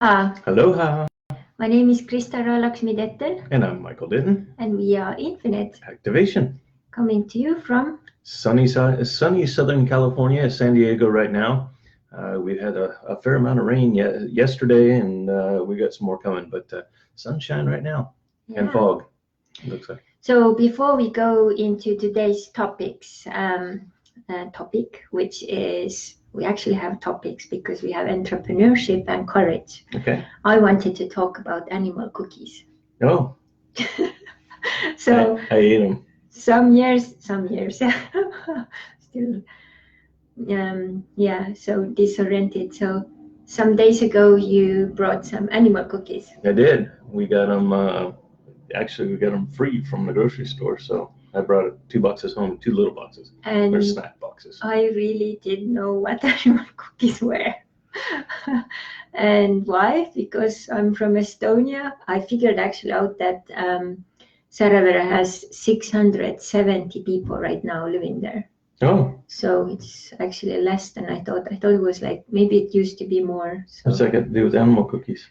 Aloha. My name is Krista Laxmi-Dettel. And I'm Michael Ditton. And we are Infinite. Activation. Coming to you from sunny Southern California, San Diego right now. We had a fair amount of rain yesterday, and we got some more coming, but sunshine right now. Yeah. And fog, it looks like. So before we go into today's topic, which is, we actually have topics because we have entrepreneurship and courage. Okay. I wanted to talk about animal cookies. Oh. So I ate them. Some years, still, so disoriented. So some days ago, you brought some animal cookies. I did. We got them. Actually, we got them free from the grocery store. So I brought 2 boxes home, 2 little boxes. And they're snack boxes. I really didn't know what animal cookies were. And why? Because I'm from Estonia. I figured actually out that Saravere has 670 people right now living there. Oh. So it's actually less than I thought. I thought it was like, maybe it used to be more. So what's that got to do with animal cookies?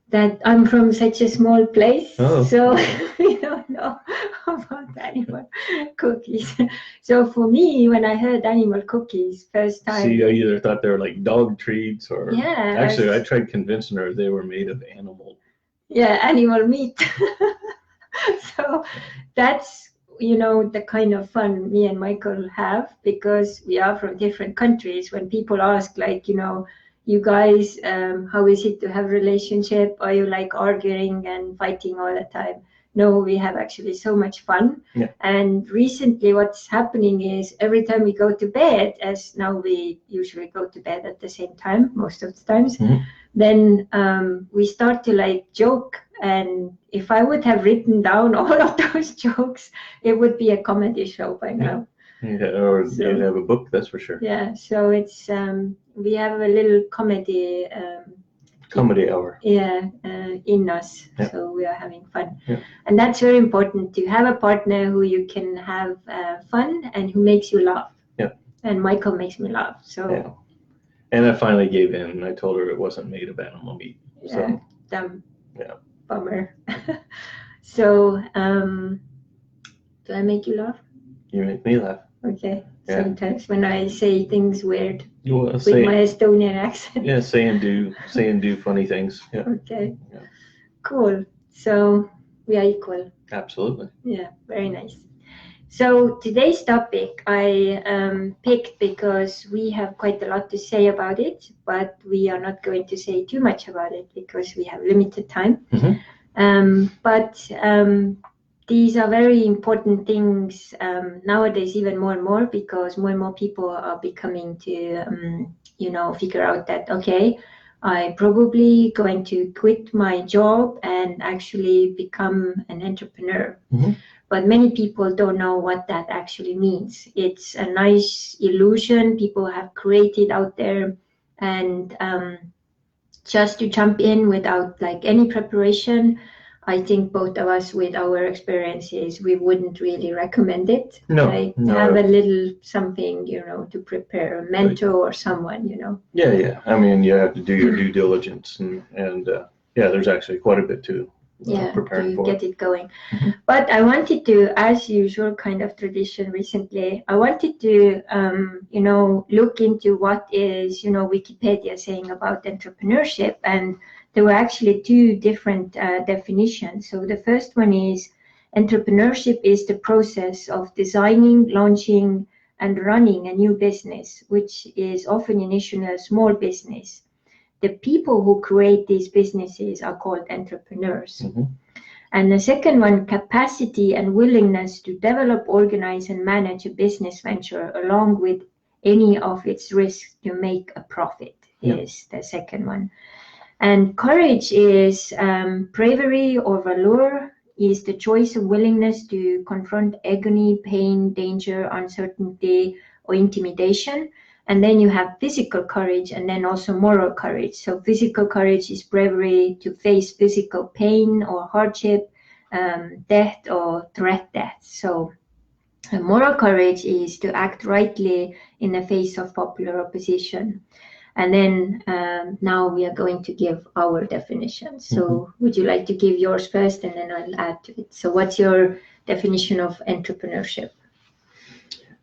That I'm from such a small place, oh. So we don't know about animal cookies. So for me, when I heard animal cookies first time. See, I either thought they were like dog treats or. Yeah. Actually, I tried convincing her they were made of animal. Yeah, animal meat. So that's, the kind of fun me and Michael have, because we are from different countries. When people ask, like, you guys, how is it to have a relationship? Are you like arguing and fighting all the time? No, we have actually so much fun. Yeah. And recently what's happening is every time we go to bed, as now we usually go to bed at the same time, most of the times, then we start to like joke. And if I would have written down all of those jokes, it would be a comedy show by now. Yeah, or so, you'd have a book, that's for sure. Yeah, so it's we have a little comedy hour. Yeah, in us. Yeah. So we are having fun. Yeah. And that's very important, to have a partner who you can have fun and who makes you laugh. Yeah. And Michael makes me laugh. So. Yeah. And I finally gave in, and I told her it wasn't made of animal meat. Yeah. So. Dumb. Yeah. Bummer. So, do I make you laugh? You make me laugh. Okay. Yeah. Sometimes when I say things weird with my Estonian accent. Yeah, say and do funny things. Yeah. Okay. Yeah. Cool. So we are equal. Absolutely. Yeah, very nice. So today's topic I picked because we have quite a lot to say about it, but we are not going to say too much about it because we have limited time. But these are very important things nowadays, even more and more, because more and more people are becoming to, figure out that, okay, I'm probably going to quit my job and actually become an entrepreneur. But many people don't know what that actually means. It's a nice illusion people have created out there, and just to jump in without like any preparation, I think both of us, with our experiences, we wouldn't really recommend it. No, like, no. Have a little something, to prepare, a mentor or someone, Yeah. I mean, you have to do your due diligence, and there's actually quite a bit to preparing for. Get it going. But I wanted to, as usual, kind of tradition recently, I wanted to, look into what is, Wikipedia saying about entrepreneurship. And there were actually 2 different definitions. So the first one is, entrepreneurship is the process of designing, launching, and running a new business, which is often initially a small business. The people who create these businesses are called entrepreneurs. And the second one, capacity and willingness to develop, organize, and manage a business venture along with any of its risks to make a profit is the second one. And courage is bravery or valor, is the choice of willingness to confront agony, pain, danger, uncertainty, or intimidation. And then you have physical courage, and then also moral courage. So physical courage is bravery to face physical pain or hardship, death or threat death. So moral courage is to act rightly in the face of popular opposition. And then now we are going to give our definitions. So would you like to give yours first, and then I'll add to it? So what's your definition of entrepreneurship?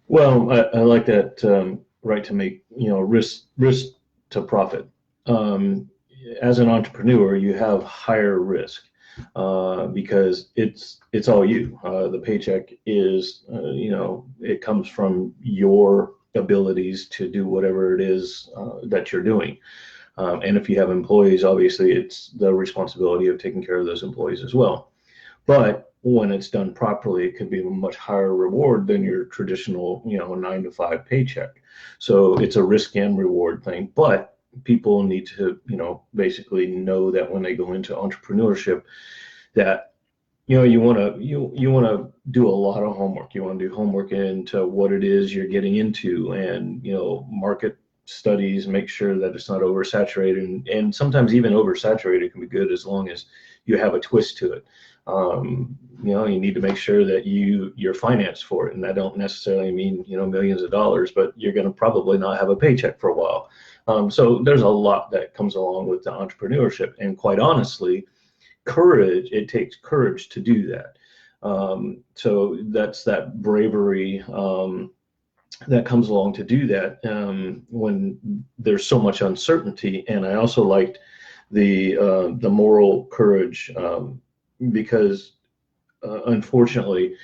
Well, I like that right to make, risk to profit. As an entrepreneur, you have higher risk because it's all you. The paycheck is, it comes from your abilities to do whatever it is that you're doing. And if you have employees, obviously it's the responsibility of taking care of those employees as well. But when it's done properly, it could be a much higher reward than your traditional, 9-to-5 paycheck. So it's a risk and reward thing. But people need to, basically know that when they go into entrepreneurship, that you want to do a lot of homework. You want to do homework into what it is you're getting into, and market studies, make sure that it's not oversaturated, and sometimes even oversaturated can be good as long as you have a twist to it. You need to make sure that you're financed for it, and that don't necessarily mean millions of dollars, but you're going to probably not have a paycheck for a while. So there's a lot that comes along with the entrepreneurship, and quite honestly, it takes courage to do that. So that's that bravery that comes along to do that when there's so much uncertainty. And I also liked the moral courage because unfortunately,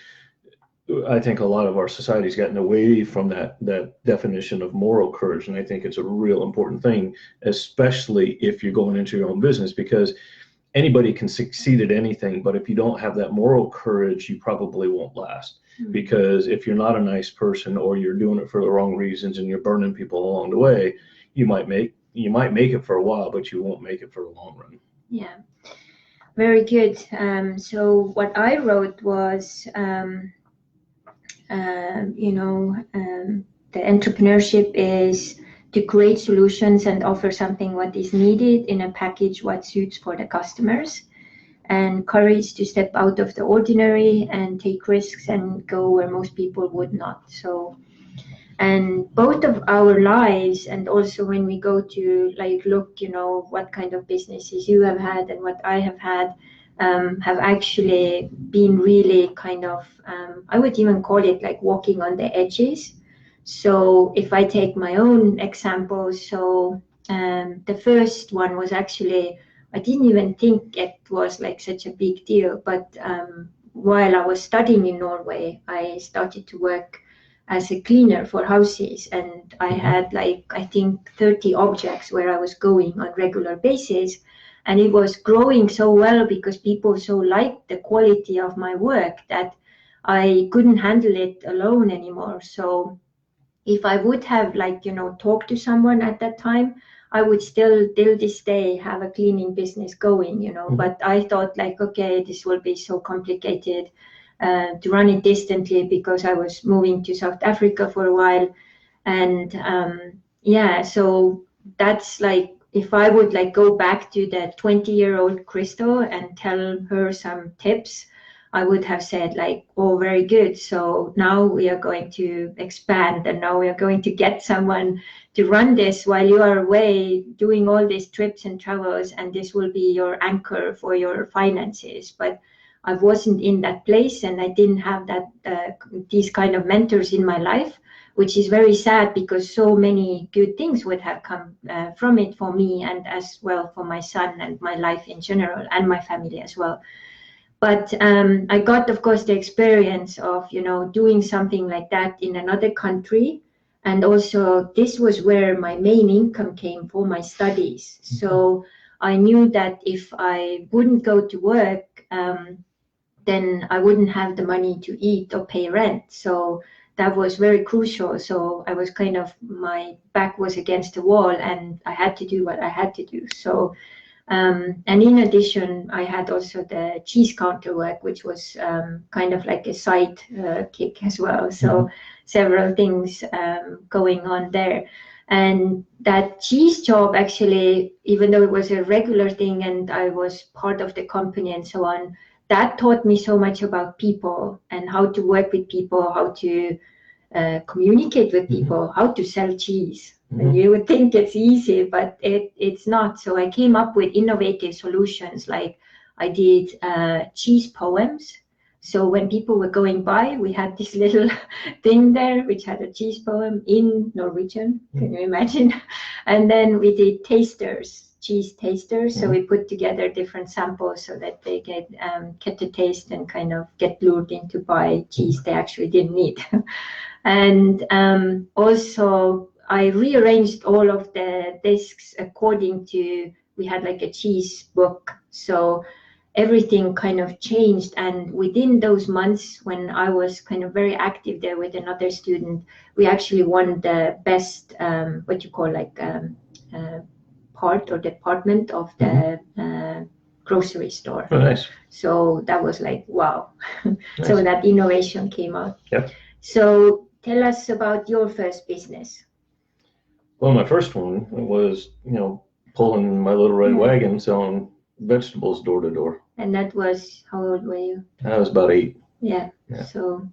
I think a lot of our society's gotten away from that definition of moral courage, and I think it's a real important thing, especially if you're going into your own business, because anybody can succeed at anything, but if you don't have that moral courage, you probably won't last. Mm-hmm. Because if you're not a nice person, or you're doing it for the wrong reasons and you're burning people along the way, you might make it for a while, but you won't make it for the long run. Yeah, very good. So what I wrote was, the entrepreneurship is to create solutions and offer something what is needed in a package what suits for the customers, and courage to step out of the ordinary and take risks and go where most people would not. So, and both of our lives, and also when we go to look, what kind of businesses you have had and what I have had, have actually been really kind of, I would even call it like walking on the edges. So if I take my own example, so the first one was actually, I didn't even think it was like such a big deal, but while I was studying in Norway, I started to work as a cleaner for houses, and I had I think 30 objects where I was going on regular basis, and it was growing so well because people so liked the quality of my work that I couldn't handle it alone anymore. So if I would have talked to someone at that time, I would still till this day have a cleaning business going, but I thought okay, this will be so complicated to run it distantly, because I was moving to South Africa for a while. And so that's if I would go back to the 20-year-old Crystal and tell her some tips, I would have said oh, very good. So now we are going to expand, and now we are going to get someone to run this while you are away doing all these trips and travels, and this will be your anchor for your finances. But I wasn't in that place, and I didn't have that these kind of mentors in my life, which is very sad, because so many good things would have come from it for me, and as well for my son and my life in general, and my family as well. But I got, of course, the experience of, doing something like that in another country. And also this was where my main income came for my studies. So I knew that if I wouldn't go to work, then I wouldn't have the money to eat or pay rent. So that was very crucial. So I was my back was against the wall, and I had to do what I had to do. So and in addition, I had also the cheese counter work, which was kind of like a side kick as well. So several things going on there. And that cheese job, actually, even though it was a regular thing and I was part of the company and so on, that taught me so much about people and how to work with people, how to communicate with people, how to sell cheese. And you would think it's easy, but it's not. So I came up with innovative solutions. Like I did cheese poems. So when people were going by, we had this little thing there which had a cheese poem in Norwegian. Can you imagine? And then we did tasters, cheese tasters. So we put together different samples so that they get to taste and kind of get lured into buy cheese they actually didn't need. And also I rearranged all of the discs according to, we had like a cheese book. So everything kind of changed. And within those months when I was kind of very active there with another student, we actually won the best, what you call like part or department of the grocery store. Oh, nice. So that was like, wow. Nice. So that innovation came out. Yep. So tell us about your first business. Well, my first one was, pulling my little red wagon, selling vegetables door to door. And that was, how old were you? I was about 8. Yeah. So,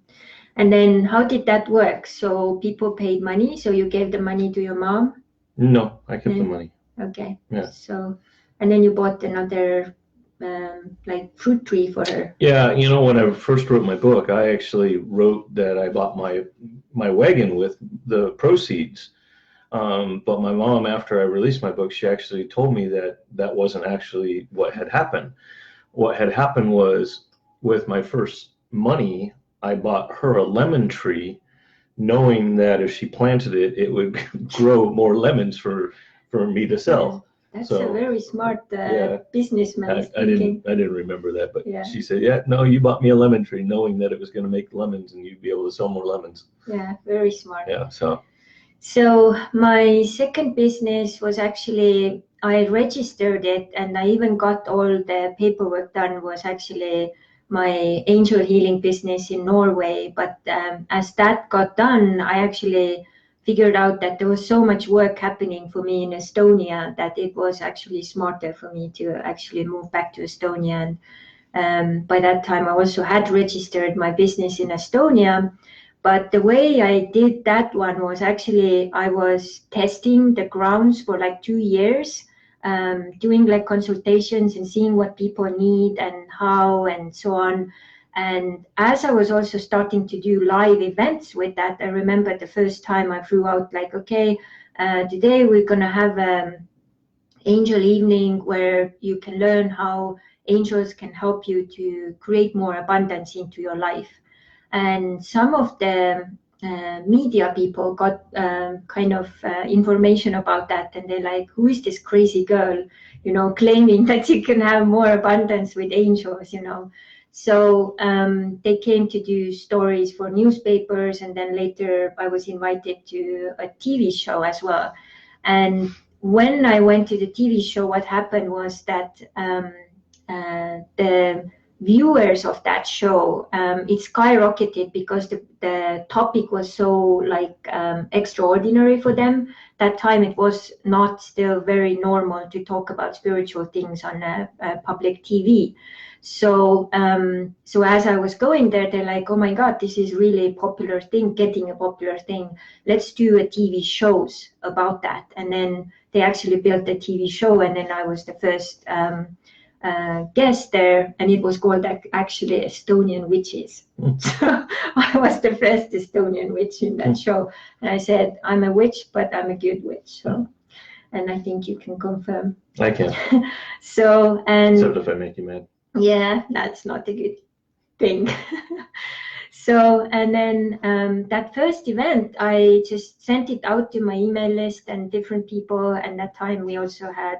and then how did that work? So people paid money, so you gave the money to your mom? No, I kept the money. Okay. Yeah. So, and then you bought another like fruit tree for her. Yeah, when I first wrote my book, I actually wrote that I bought my wagon with the proceeds. But my mom, after I released my book, she actually told me that wasn't actually what had happened. What had happened was, with my first money, I bought her a lemon tree, knowing that if she planted it, it would grow more lemons for me to sell. That's a very smart businessman. I didn't remember that, but she said, no, you bought me a lemon tree, knowing that it was going to make lemons and you'd be able to sell more lemons. Yeah, very smart. Yeah, so my second business was actually, I registered it and I even got all the paperwork done, was actually my angel healing business in Norway. But as that got done, I actually figured out that there was so much work happening for me in Estonia that it was actually smarter for me to actually move back to Estonia. And by that time, I also had registered my business in Estonia. But the way I did that one was actually, I was testing the grounds for like 2 years, doing like consultations and seeing what people need and how and so on. And as I was also starting to do live events with that, I remember the first time I threw out like, okay, today we're going to have an angel evening where you can learn how angels can help you to create more abundance into your life. And some of the media people got kind of information about that, and they're like, who is this crazy girl, claiming that you can have more abundance with angels, So they came to do stories for newspapers, and then later I was invited to a TV show as well. And when I went to the TV show, what happened was that the viewers of that show, it skyrocketed because the topic was so extraordinary for them. That time it was not still very normal to talk about spiritual things on a public TV. So as I was going there, they're like, oh my God, this is really a popular thing, getting a popular thing. Let's do a TV shows about that. And then they actually built a TV show, and then I was the first guest there, and it was called actually Estonian Witches. So I was the first Estonian witch in that show, and I said, I'm a witch, but I'm a good witch. So, and I think you can confirm. I can. Except if I make you mad. Yeah, that's not a good thing. So, and then that first event, I just sent it out to my email list and different people. And that time we also had,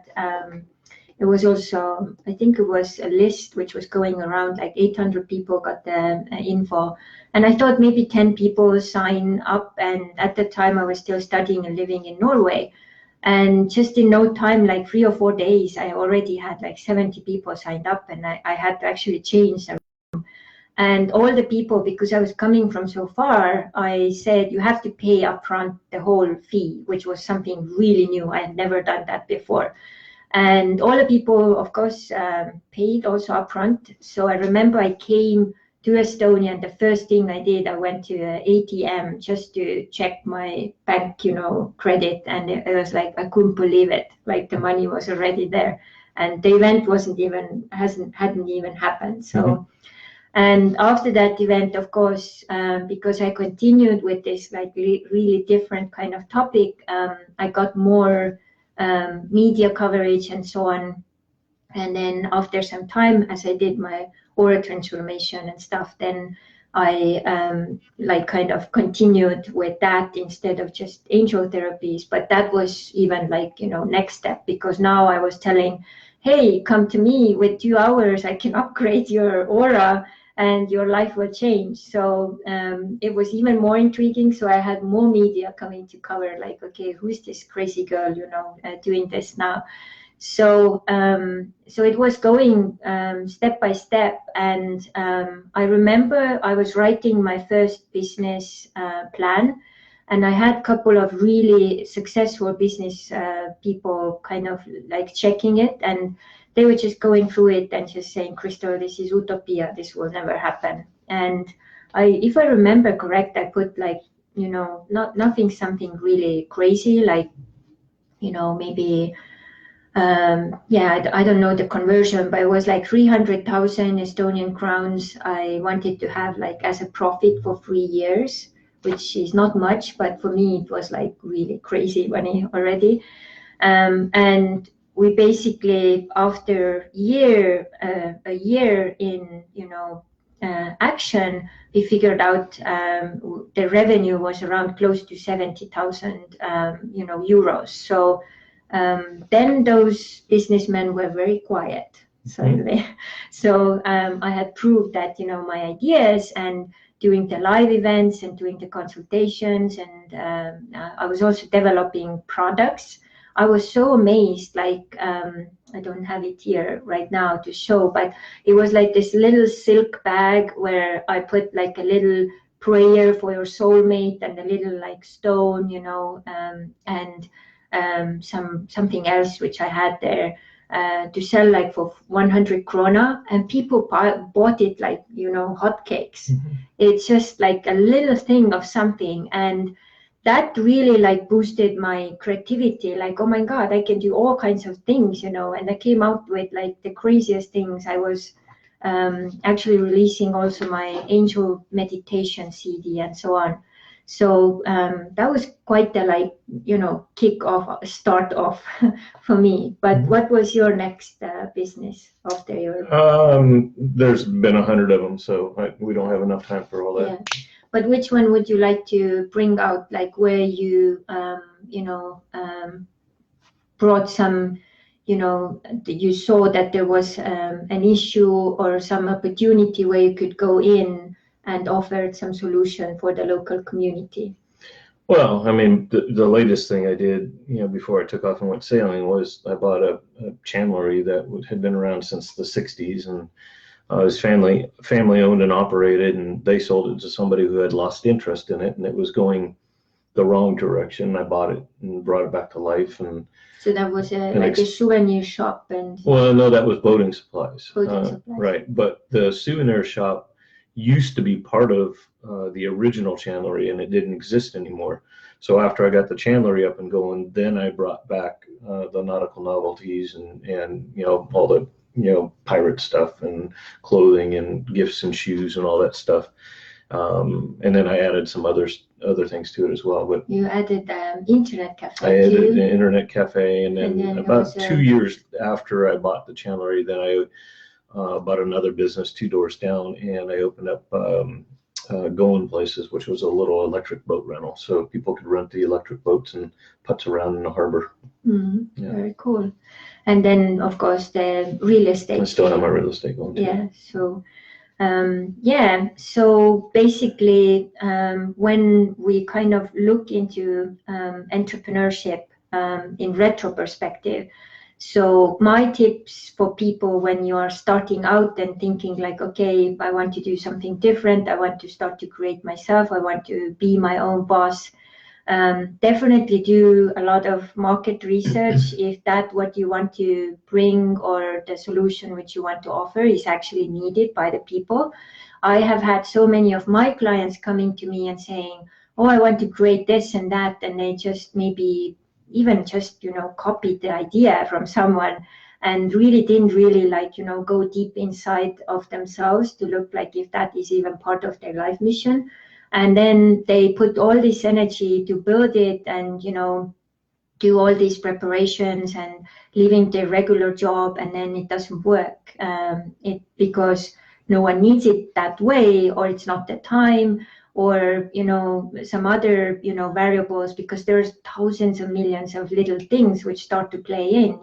it was also, I think it was a list which was going around, like 800 people got the info. And I thought maybe 10 people sign up. And at the time I was still studying and living in Norway. And just in no time, like 3 or 4 days, I already had like 70 people signed up, and I had to actually change the room. And all the people, because I was coming from so far, I said, you have to pay upfront the whole fee, which was something really new. I had never done that before. And all the people, of course, paid also upfront. So I remember I came to Estonia, and the first thing I did, I went to an ATM just to check my bank, credit, and it was like I couldn't believe it. Like the money was already there, and the event hadn't even happened. So, and after that event, of course, because I continued with this like really different kind of topic, I got more media coverage and so on. And then after some time, as I did my aura transformation and stuff, then I like kind of continued with that instead of just angel therapies. But that was even like, next step, because now I was telling, hey, come to me with 2 hours, I can upgrade your aura and your life will change. So it was even more intriguing. So I had more media coming to cover, like, okay, who's this crazy girl, doing this now? So so it was going step by step. And I remember I was writing my first business plan, and I had a couple of really successful business people kind of like checking it, and they were just going through it and just saying, Crystal, this is utopia, this will never happen. And if I remember correct, I put like, nothing something really crazy, like, maybe I don't know the conversion, but it was like 300,000 Estonian crowns I wanted to have like as a profit for 3 years, which is not much, but for me it was like really crazy money already. And we basically, after a year in action, we figured out the revenue was around close to 70,000 euros. So then those businessmen were very quiet suddenly. So I had proved that my ideas, and doing the live events and doing the consultations, and I was also developing products. I was so amazed, like I don't have it here right now to show, but it was like this little silk bag where I put like a little prayer for your soulmate and a little like stone, and something else which I had there to sell like for 100 krona, and people bought it like hotcakes. It's just like a little thing of something, and that really like boosted my creativity, like, oh my god, I can do all kinds of things, and I came out with like the craziest things. I was actually releasing also my angel meditation CD and so on. So that was quite the start off for me. But what was your next business after your? There's been 100 of them, so we don't have enough time for all that. Yeah. But which one would you like to bring out, like where you, brought some, you saw that there was an issue or some opportunity where you could go in and offer some solution for the local community? Well, I mean, the latest thing I did, before I took off and went sailing, was I bought a chandlery that had been around since the 60s, and it was family owned and operated, and they sold it to somebody who had lost interest in it, and it was going the wrong direction. I bought it and brought it back to life. And so that was a souvenir shop. And well, no, that was boating supplies. Supplies. Right, but the souvenir shop used to be part of the original chandlery, and it didn't exist anymore. So after I got the chandlery up and going, then I brought back the nautical novelties and all the pirate stuff and clothing and gifts and shoes and all that stuff. And then I added some other things to it as well. But you added internet cafe. I added the internet cafe, and then about 2 years after I bought the chandlery, then I bought another business 2 doors down, and I opened up Going Places, which was a little electric boat rental, so people could rent the electric boats and putz around in the harbor. Yeah. Very cool. And then, of course, the real estate. I still have my real estate going too. Yeah. So, so basically, when we kind of look into entrepreneurship in retro perspective, so my tips for people when you are starting out and thinking like, okay, I want to do something different, I want to start to create myself, I want to be my own boss, Definitely do a lot of market research if that what you want to bring or the solution which you want to offer is actually needed by the people. I have had so many of my clients coming to me and saying, oh, I want to create this and that, and they just maybe even just, copied the idea from someone and really didn't really go deep inside of themselves to look like if that is even part of their life mission. And then they put all this energy to build it and do all these preparations and leaving their regular job, and then it doesn't work because no one needs it that way, or it's not the time, or some other variables, because there's thousands of millions of little things which start to play in,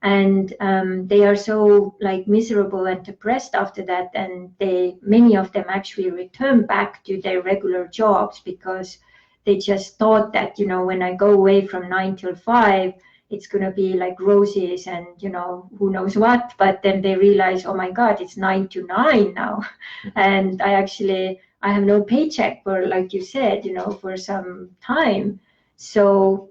and they are so miserable and depressed after that, and many of them actually return back to their regular jobs because they just thought that when I go away from 9 till 5 it's going to be like roses and who knows what, but then they realize, oh my god, it's 9 to 9 now. And I have no paycheck for, like you said, for some time. So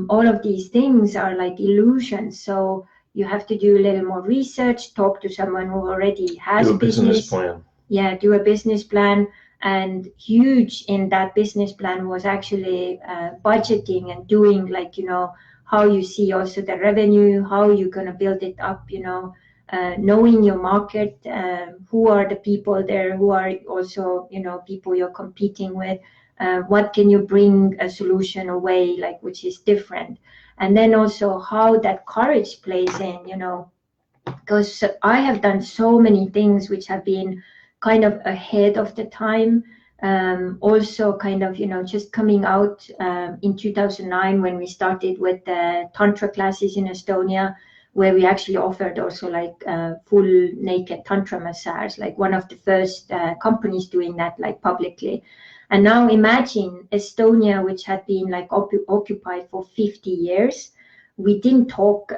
all of these things are like illusions. So you have to do a little more research, talk to someone who already has do a business plan. Yeah, do a business plan. And huge in that business plan was actually budgeting and doing how you see also the revenue, how you're going to build it up, knowing your market, who are the people there, who are also people you're competing with, what can you bring a solution away which is different. And then also how that courage plays in, because I have done so many things which have been kind of ahead of the time. Also kind of, just coming out in 2009 when we started with the Tantra classes in Estonia, where we actually offered also full naked Tantra massage, one of the first companies doing that publicly. And now imagine Estonia, which had been occupied for 50 years. We didn't talk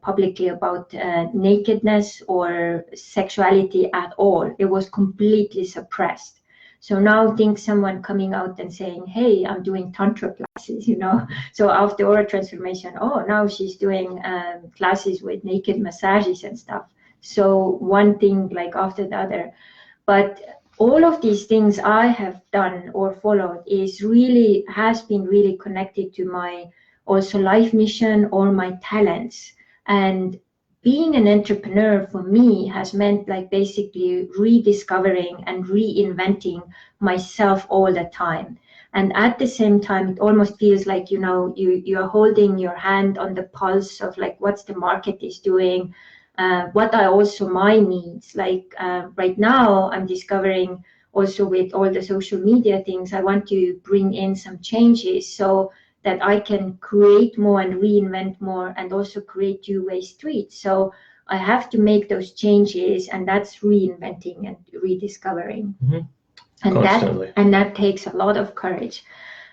publicly about nakedness or sexuality at all. It was completely suppressed. So now think someone coming out and saying, hey, I'm doing Tantra classes, So after aura transformation, oh, now she's doing classes with naked massages and stuff. So one thing after the other. But all of these things I have done or followed has been really connected to my also life mission or my talents. And being an entrepreneur for me has meant basically rediscovering and reinventing myself all the time. And at the same time, it almost feels like, you're holding your hand on the pulse of what's the market is doing, what are also my needs. Right now, I'm discovering also with all the social media things, I want to bring in some changes so that I can create more and reinvent more and also create two-way streets. So I have to make those changes, and that's reinventing and rediscovering. Constantly. And that takes a lot of courage.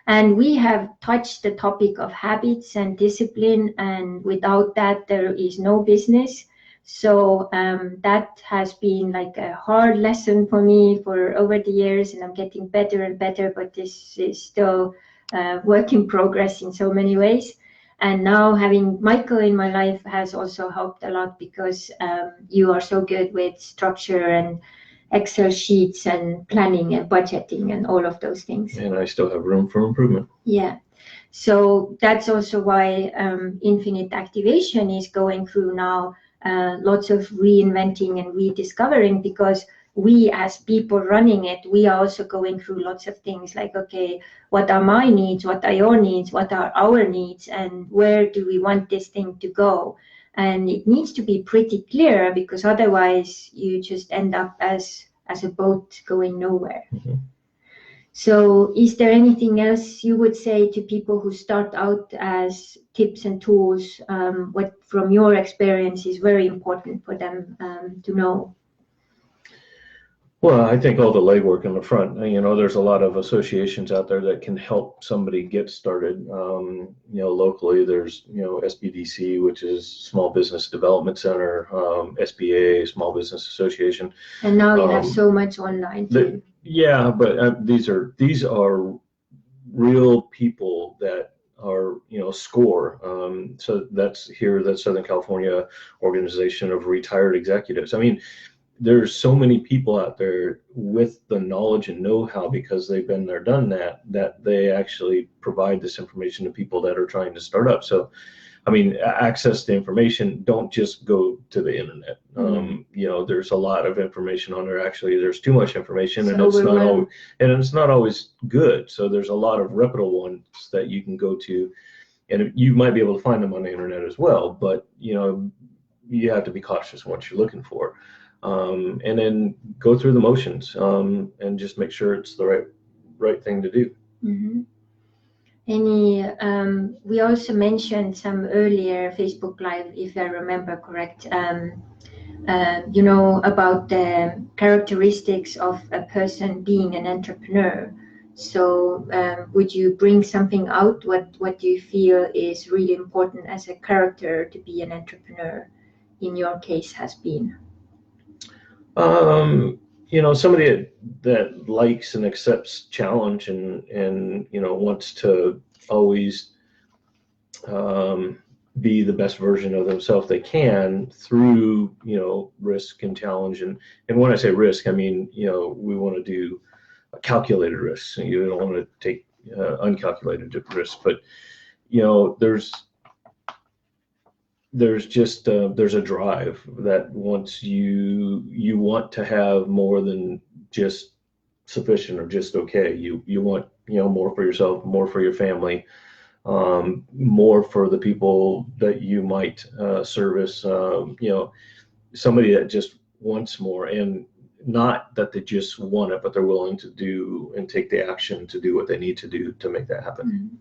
And we have touched the topic of habits and discipline, and without that, there is no business. So that has been a hard lesson for me for over the years, and I'm getting better and better, but this is still work in progress in so many ways. And now having Michael in my life has also helped a lot, because you are so good with structure and Excel sheets and planning and budgeting and all of those things. And I still have room for improvement. Yeah. So that's also why Infinite Activation is going through now lots of reinventing and rediscovering, because we as people running it, we are also going through lots of things okay, what are my needs, what are your needs, what are our needs, and where do we want this thing to go? And it needs to be pretty clear, because otherwise you just end up as a boat going nowhere. So is there anything else you would say to people who start out as tips and tools, what from your experience is very important for them to know? Well, I think all the legwork in the front, there's a lot of associations out there that can help somebody get started. Locally, there's, SBDC, which is Small Business Development Center, SBA, Small Business Association. And now you have so much online too. Yeah, but these are real people that are, SCORE. So that's Southern California Organization of Retired Executives. I mean, there's so many people out there with the knowledge and know-how, because they've been there, done that, that they actually provide this information to people that are trying to start up. So, I mean, access to information, don't just go to the internet. There's a lot of information on there. Actually, there's too much information, and it's not always good. So there's a lot of reputable ones that you can go to, and you might be able to find them on the internet as well. But you have to be cautious what you're looking for. And then go through the motions, and just make sure it's the right thing to do. Mm-hmm. We also mentioned some earlier Facebook Live, if I remember correct, about the characteristics of a person being an entrepreneur. So would you bring something out? What do you feel is really important as a character to be an entrepreneur in your case has been? Somebody that likes and accepts challenge, and wants to always be the best version of themselves they can through risk and challenge. And when I say risk, I mean we want to do calculated risks. You don't want to take uncalculated risks, but there's a drive that once you want to have more than just sufficient or just okay. You want more for yourself, more for your family, more for the people that you might service. Somebody that just wants more, and not that they just want it, but they're willing to do and take the action to do what they need to do to make that happen. Mm-hmm.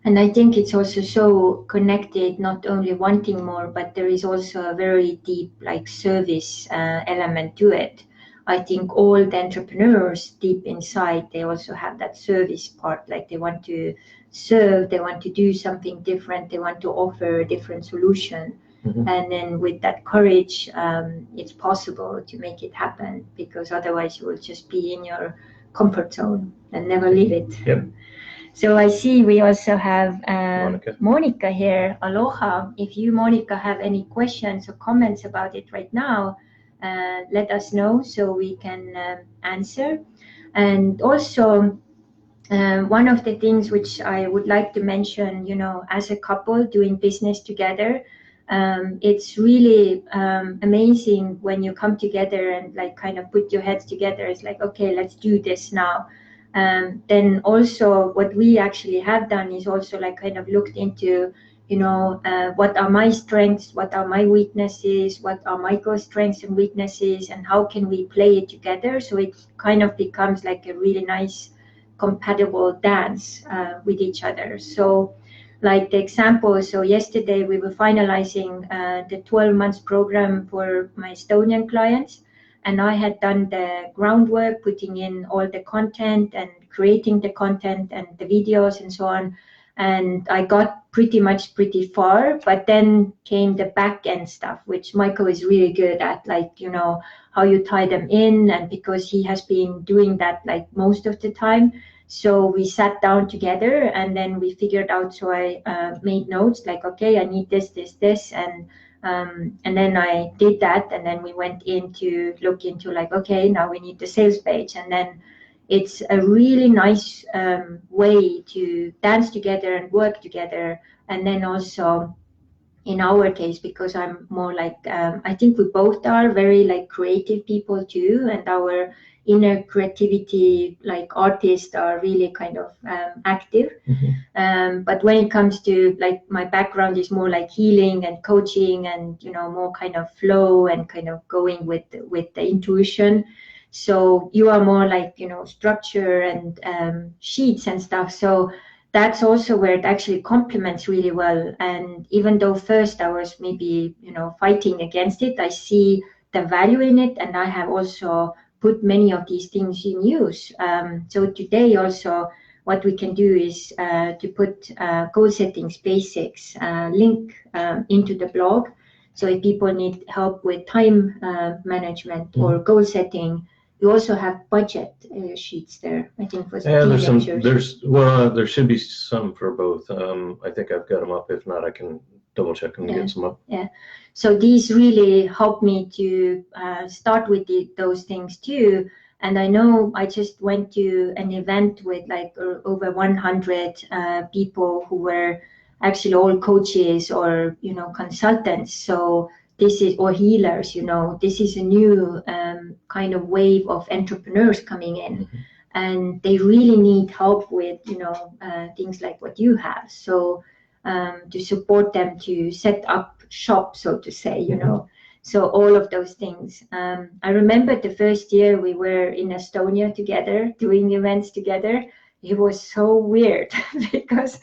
And I think it's also so connected, not only wanting more, but there is also a very deep service element to it. I think all the entrepreneurs deep inside, they also have that service part, like they want to serve, they want to do something different, they want to offer a different solution. Mm-hmm. And then with that courage, it's possible to make it happen, because otherwise you will just be in your comfort zone and never leave it. Yep. So I see we also have Monica here. Aloha. If you, Monica, have any questions or comments about it right now, let us know so we can answer. And also, one of the things which I would like to mention, as a couple doing business together, it's really amazing when you come together and kind of put your heads together. It's like, okay, let's do this now. Then also what we actually have done is also kind of looked into, what are my strengths, what are my weaknesses, what are Michael's strengths and weaknesses, and how can we play it together so it kind of becomes like a really nice compatible dance with each other. So like the example, so yesterday we were finalizing the 12 months program for my Estonian clients. And I had done the groundwork, putting in all the content and creating the content and the videos and so on. And I got pretty far, but then came the back end stuff, which Michael is really good at, how you tie them in. And because he has been doing that most of the time. So we sat down together and then we figured out, so I made notes okay, I need this, and then I did that, and then we went in to look into okay, now we need the sales page. And then it's a really nice way to dance together and work together. And then also in our case, because I'm more I think we both are very creative people too, and our inner creativity artists are really kind of active. Mm-hmm. But when it comes to my background is more healing and coaching and more kind of flow and kind of going with the intuition. So you are more structure and sheets and stuff. So that's also where it actually complements really well. And even though first I was maybe fighting against it, I see the value in it, and I have also put many of these things in use. So today also what we can do is to put goal settings basics link into the blog. So if people need help with time management or goal setting, You also have budget sheets there, I think, for Yeah, teenagers. There should be some for both. I think I've got them up. If not, I can double check them and get some up. Yeah. So these really helped me to start with those things too. And I know I just went to an event with like over 100 people who were actually all coaches or, you know, consultants. So this is, or healers, you know, this is a new kind of wave of entrepreneurs coming in. Mm-hmm. And they really need help with, you know, things like what you have. So to support them to set up shop, so to say, you know. So all of those things. I remember the first year we were in Estonia together, doing events together. It was so weird because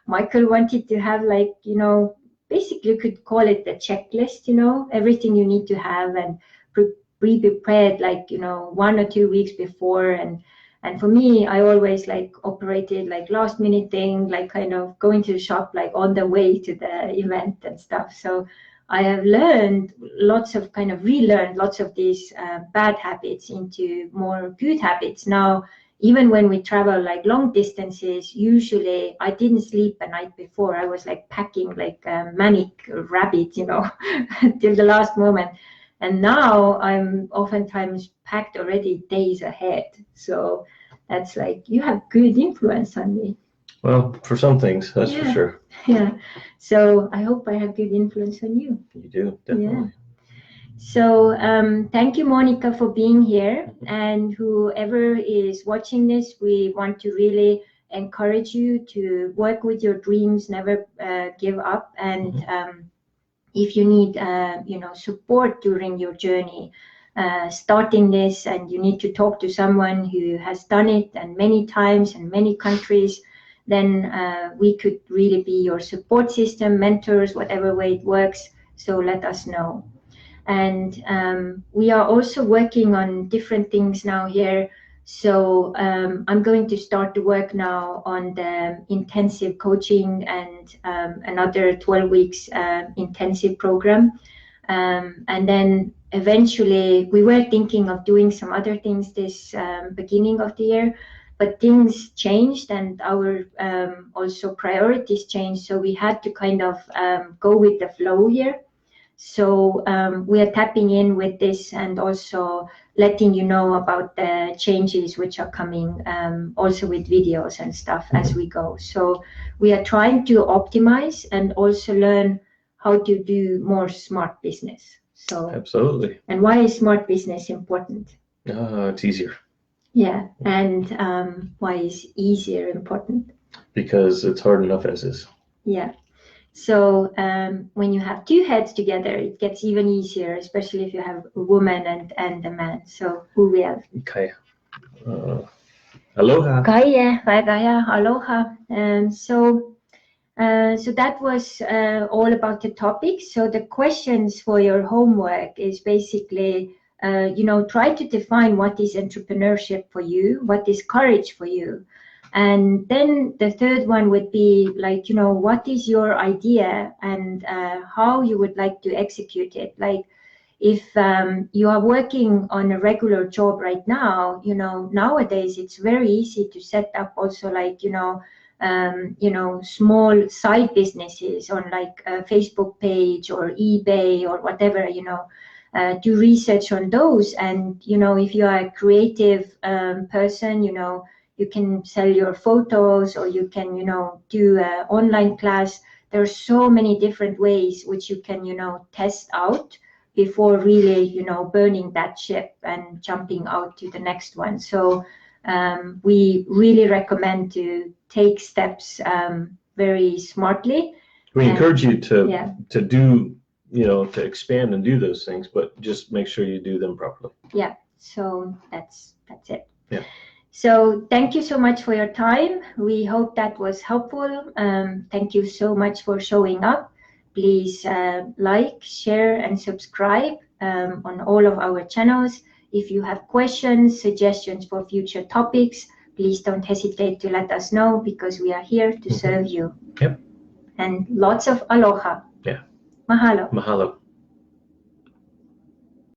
Michael wanted to have, like, you know, basically you could call it the checklist, you know, everything you need to have and be prepared, like, you know, 1 or 2 weeks before. And for me, I always like operated like last minute thing, like kind of going to the shop, like on the way to the event and stuff. So I have learned lots of kind of relearned lots of these bad habits into more good habits. Now, even when we travel like long distances, usually I didn't sleep a night before. I was like packing like a manic rabbit, you know, till the last moment. And now I'm oftentimes packed already days ahead. So that's like, you have good influence on me. Well, for some things, that's for sure. Yeah. So I hope I have good influence on you. You do, definitely. Yeah. So thank you, Monica, for being here. And whoever is watching this, we want to really encourage you to work with your dreams, never give up. And if you need, you know, support during your journey, starting this, and you need to talk to someone who has done it and many times in many countries, then we could really be your support system, mentors, whatever way it works. So let us know. And we are also working on different things now here. So I'm going to start to work now on the intensive coaching and another 12 weeks intensive program. And then eventually we were thinking of doing some other things this beginning of the year, but things changed and our also priorities changed. So we had to kind of go with the flow here. So we are tapping in with this and also letting you know about the changes which are coming, also with videos and stuff as we go. So we are trying to optimize and also learn how to do more smart business. So absolutely. And why is smart business important? It's easier. Yeah, and why is easier important? Because it's hard enough as is. Yeah. So when you have two heads together, it gets even easier, especially if you have a woman and a man. So who we have? Kaya. Aloha. Kaya, aloha. So that was all about the topic. So the questions for your homework is basically, you know, try to define what is entrepreneurship for you, what is courage for you. And then the third one would be like, you know, what is your idea and how you would like to execute it? Like if you are working on a regular job right now, you know, nowadays it's very easy to set up also like, you know, small side businesses on like a Facebook page or eBay or whatever, you know, do research on those. And, you know, if you are a creative person, you know, you can sell your photos or you can, you know, do an online class. There are so many different ways which you can, you know, test out before really, you know, burning that ship and jumping out to the next one. So we really recommend to take steps very smartly. We encourage you to do, you know, to expand and do those things, but just make sure you do them properly. Yeah. So that's it. Yeah. So thank you so much for your time. We hope that was helpful. Thank you so much for showing up. Please like, share, and subscribe on all of our channels. If you have questions, suggestions for future topics, please don't hesitate to let us know because we are here to serve you. Yep. And lots of aloha. Yeah. Mahalo. Mahalo.